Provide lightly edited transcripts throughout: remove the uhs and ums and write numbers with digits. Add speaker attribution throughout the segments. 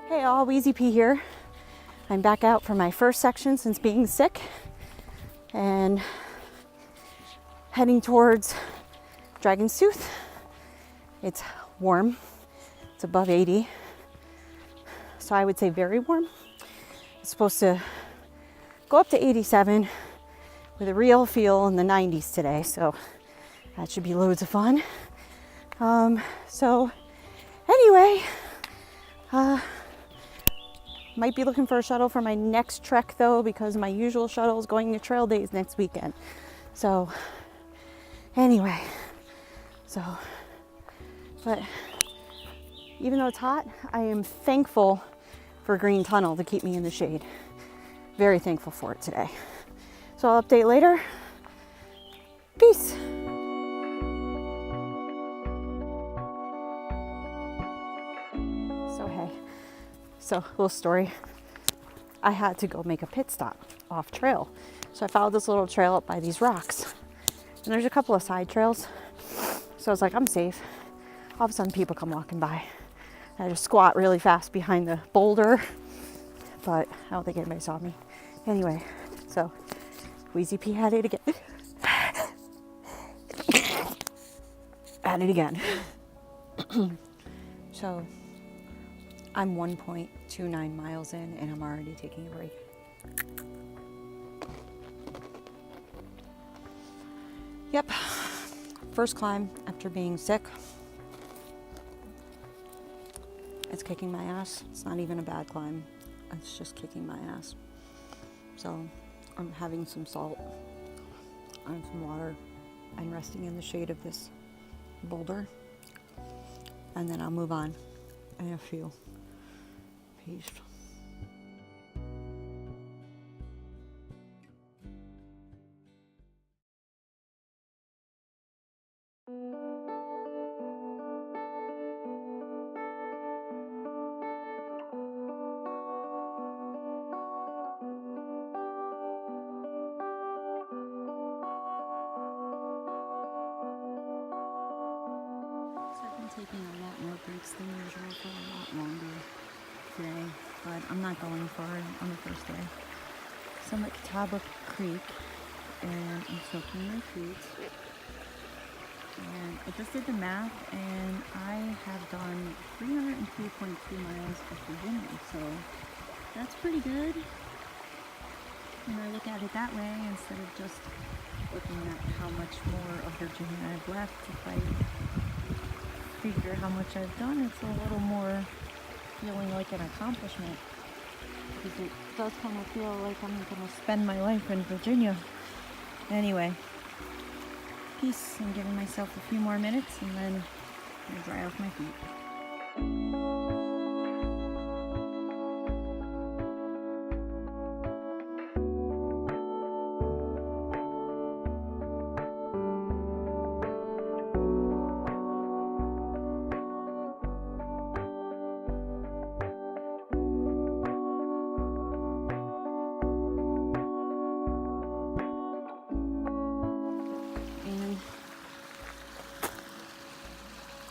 Speaker 1: Hey all, Wheezy P here. I'm back out for my first section since being sick and heading towards Dragon's Tooth. It's warm, it's above 80, so I would say very warm. It's supposed to go up to 87 with a real feel in the 90s today, so that should be loads of fun. So anyway, might be looking for a shuttle for my next trek though, because my usual shuttle is going to trail days next weekend. So anyway, but even though it's hot, I am thankful for Green Tunnel to keep me in the shade. Very thankful for it today. So I'll update later. Peace. So, little story. I had to go make a pit stop off trail. So I followed this little trail up by these rocks. And there's a couple of side trails. So I was like, I'm safe. All of a sudden people come walking by. I just squat really fast behind the boulder, but I don't think anybody saw me. Anyway, so Wheezy P had it again. At it again. So I'm 1.29 miles in and I'm already taking a break. Yep, first climb after being sick. It's kicking my ass. It's not even a bad climb. It's just kicking my ass. So I'm having some salt and some water and resting in the shade of this boulder. And then I'll move on in a few. Peace. Taking a lot more breaks than usual for a lot longer today, but I'm not going far on the first day. So I'm at Trout Creek and I'm soaking my feet. And I just did the math and I have done 303.2 miles of Virginia, so that's pretty good. When I look at it that way instead of just looking at how much more of Virginia I've left, if I figure how much I've done, it's a little more feeling like an accomplishment, because it does kind of feel like I'm going to spend my life in Virginia. Anyway, peace. I'm giving myself a few more minutes and then I'm going to dry off my feet.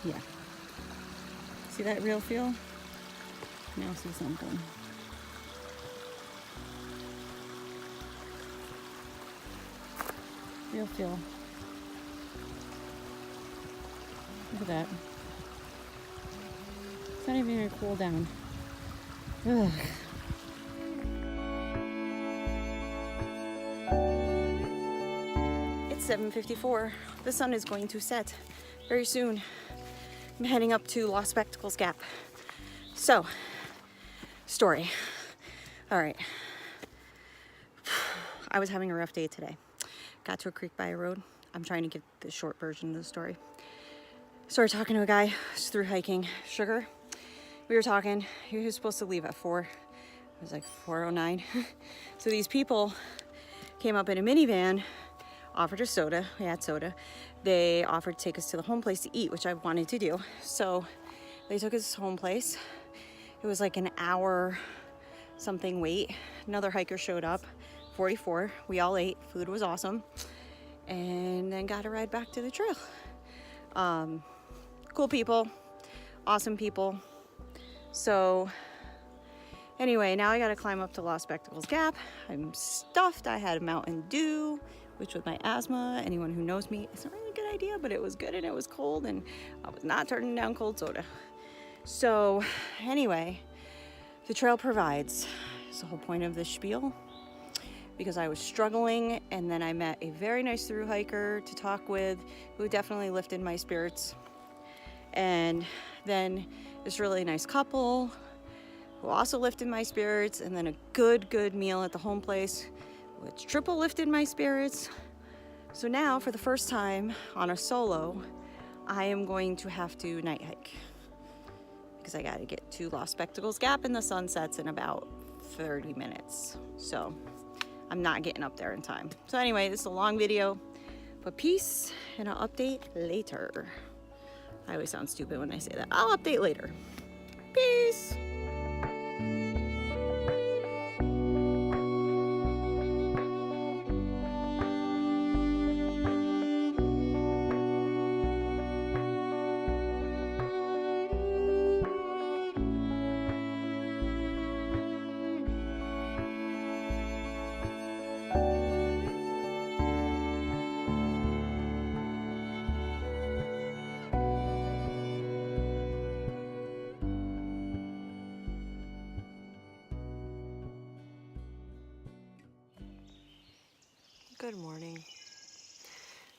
Speaker 1: Yeah. See that real feel? Now see something. Real feel. Look at that. It's not even gonna cool down. Ugh. It's 7:54. The sun is going to set very soon. I'm heading up to Lost Spectacles Gap. So, story. All right. I was having a rough day today. Got to a creek by a road. I'm trying to give the short version of the story. Started talking to a guy who's through hiking. Sugar. We were talking. He was supposed to leave at 4. It was like 4:09. So these people came up in a minivan, offered us soda. We had soda. They offered to take us to the home place to eat, which I wanted to do. So they took us home place. It was like an hour something wait. Another hiker showed up, 44. We all ate. Food was awesome. And then got a ride back to the trail. Cool people, awesome people. So Anyway, now I gotta climb up to Lost Spectacles Gap. I'm stuffed. I had a Mountain Dew, which with my asthma, anyone who knows me, it's not really a good idea, but it was good and it was cold and I was not turning down cold soda. So anyway, the trail provides. It's the whole point of this spiel, because I was struggling, and then I met a very nice thru hiker to talk with who definitely lifted my spirits. And then this really nice couple who also lifted my spirits, and then a good meal at the home place, which triple lifted my spirits. So now, for the first time on a solo, I am going to have to night hike, because I gotta get to Lost Spectacles Gap and the sun sets in about 30 minutes. So I'm not getting up there in time. So anyway, this is a long video, but peace, and I'll update later. I always sound stupid when I say that. I'll update later. Peace. Good morning.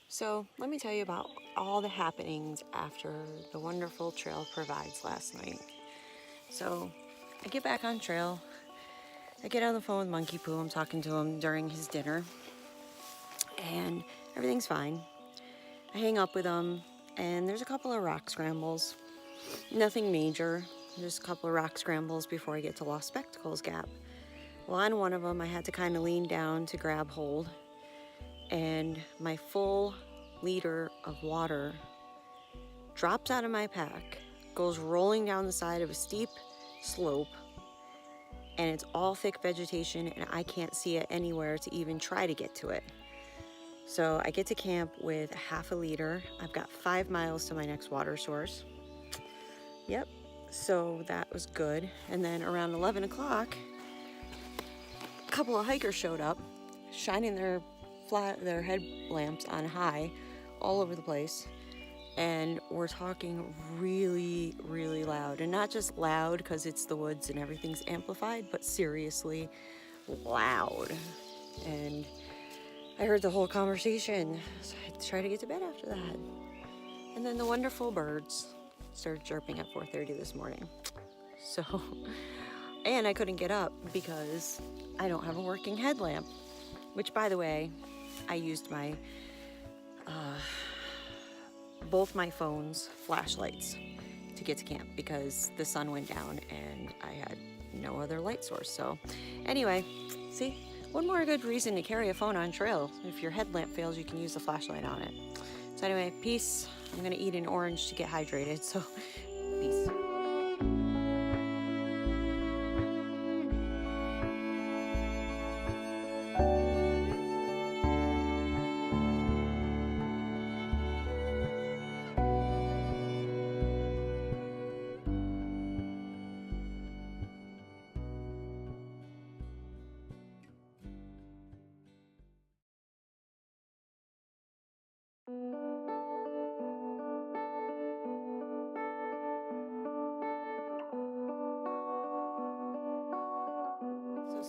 Speaker 1: So let me tell you about all the happenings after the wonderful trail provides last night. So I get back on trail. I get on the phone with Monkey Poo. I'm talking to him during his dinner, and everything's fine. I hang up with him, and there's a couple of rock scrambles. Nothing major, just a couple of rock scrambles before I get to Lost Spectacles Gap. Well, on one of them, I had to kind of lean down to grab hold, and my full liter of water drops out of my pack, goes rolling down the side of a steep slope, and it's all thick vegetation, and I can't see it anywhere to even try to get to it. So I get to camp with half a liter. I've got 5 miles to my next water source. Yep, so that was good. And then around 11 o'clock, a couple of hikers showed up, shining their headlamps on high all over the place, and we're talking really loud, and not just loud because it's the woods and everything's amplified, but seriously loud. And I heard the whole conversation, so I had to try to get to bed after that. And then the wonderful birds started chirping at 4:30 this morning. So, and I couldn't get up because I don't have a working headlamp, which, by the way, I used my both my phone's flashlights to get to camp because the sun went down and I had no other light source. So anyway, see, one more good reason to carry a phone on trail. If your headlamp fails, you can use the flashlight on it. So anyway, peace. I'm gonna eat an orange to get hydrated, so peace.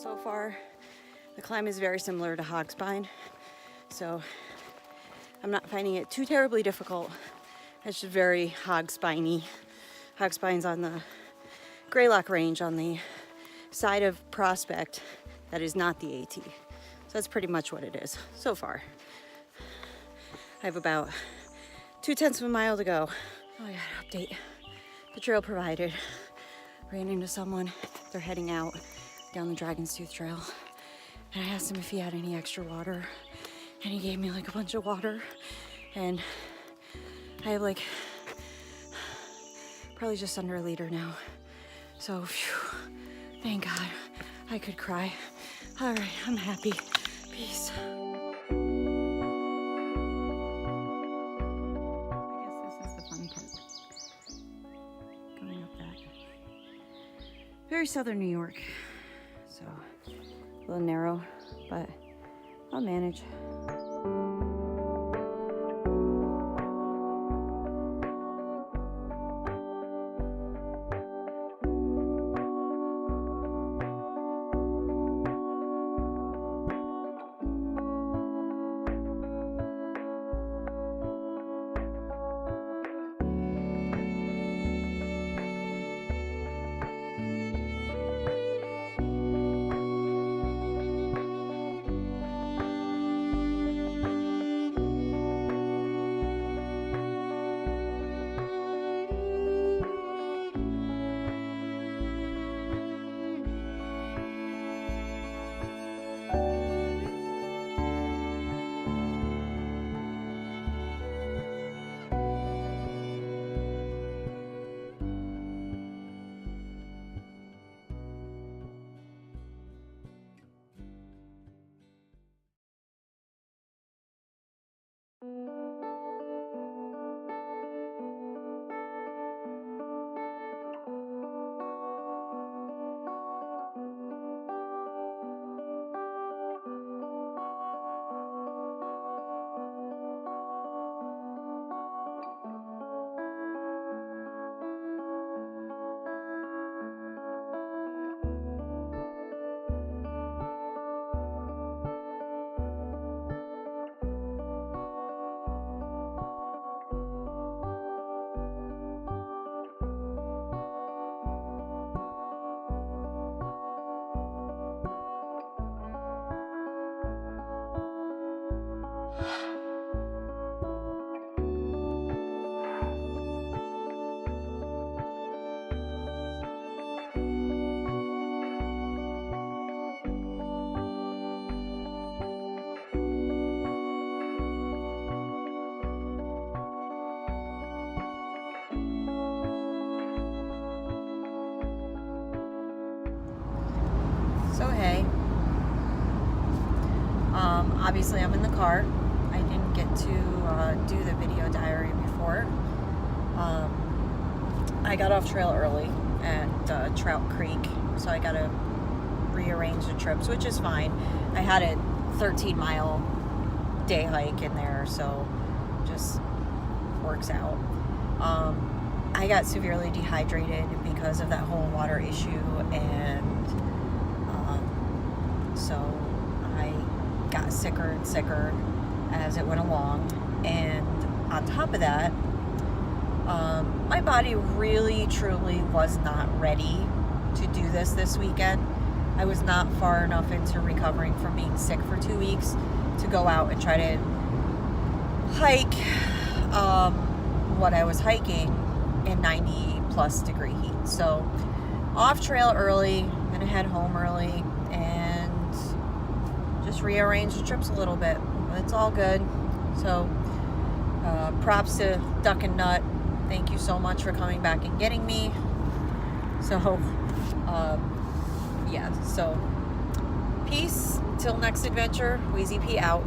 Speaker 1: So far, the climb is very similar to Hogspine, so I'm not finding it too terribly difficult. It's just very Hogspiny. Hogspine's on the Greylock Range on the side of Prospect that is not the AT. So that's pretty much what it is so far. I have about 2/10 of a mile to go. Oh, I gotta update. The trail provided. Ran into someone. They're heading out down the Dragon's Tooth Trail, and I asked him if he had any extra water, and he gave me like a bunch of water, and I have like probably just under a liter now. So phew, thank God. I could cry. All right, I'm happy. Peace. I guess this is the fun part. Going up that. very southern New York. So a little narrow, but I'll manage. So hey, obviously I'm in the car. I didn't get to do the video diary before. I got off trail early at Trout Creek, so I gotta rearrange the trips, which is fine. I had a 13-mile day hike in there, so just works out. I got severely dehydrated because of that whole water issue, and so I got sicker and sicker as it went along. And on top of that, my body really truly was not ready to do this weekend. I was not far enough into recovering from being sick for 2 weeks to go out and try to hike what I was hiking in 90+ degree heat. So off trail early, gonna head home early and just rearrange the trips a little bit. It's all good. So props to Duck and Nut. Thank you so much for coming back and getting me. So yeah, so peace till next adventure. Wheezy P out.